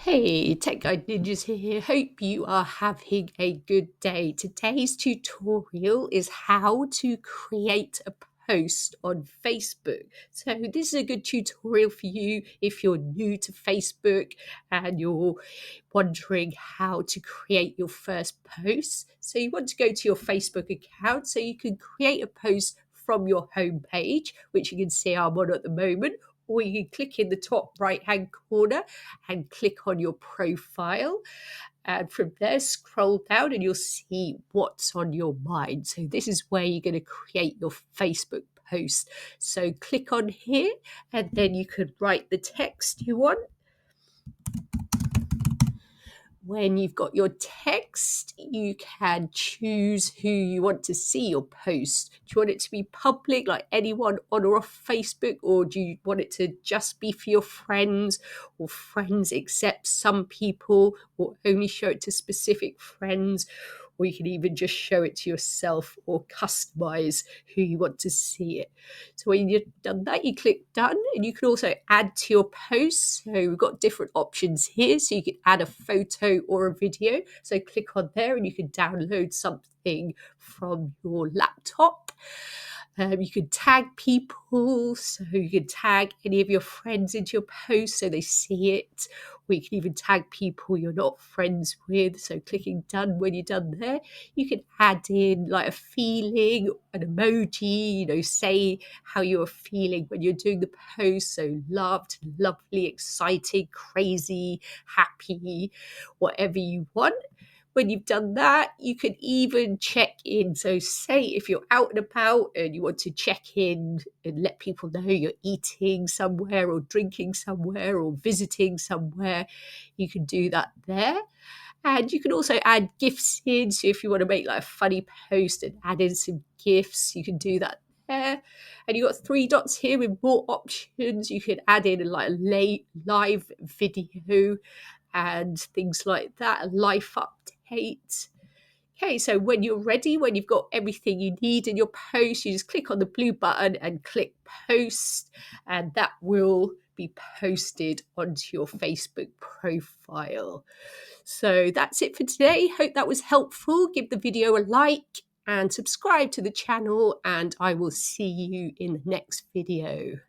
Hey, Tech Guide Ninjas here. Hope you are having a good day. Today's tutorial is how to create a post on Facebook. So this is a good tutorial for you if you're new to Facebook and you're wondering how to create your first post. So you want to go to your Facebook account so you can create a post from your home page, which you can see I'm on at the moment, or you can click in the top right hand corner and click on your profile. And from there, scroll down and you'll see what's on your mind. So this is where you're going to create your Facebook post. So click on here and then you can write the text you want. When you've got your text, you can choose who you want to see your post. Do you want it to be public, like anyone on or off Facebook, or do you want it to just be for your friends, or friends except some people, or only show it to specific friends? Or you can even just show it to yourself or customize who you want to see it. So when you've done that, you click done, and you can also add to your post. So we've got different options here. So you can add a photo or a video. So click on there and you can download something from your laptop. You can tag people, so you can tag any of your friends into your post so they see it. Or you can even tag people you're not friends with. So clicking done when you're done there, you can add in like a feeling, an emoji, say how you're feeling when you're doing the post. So loved, lovely, exciting, crazy, happy, whatever you want. When you've done that, you can even check in. So say if you're out and about and you want to check in and let people know you're eating somewhere or drinking somewhere or visiting somewhere, you can do that there. And you can also add GIFs in. So if you want to make like a funny post and add in some GIFs, you can do that there. And you've got three dots here with more options. You can add in like a live video and things like that, a life update. Okay, so when you're ready, when you've got everything you need in your post, you just click on the blue button and click post, and that will be posted onto your Facebook profile. So that's it for today. Hope that was helpful. Give the video a like and subscribe to the channel, and I will see you in the next video.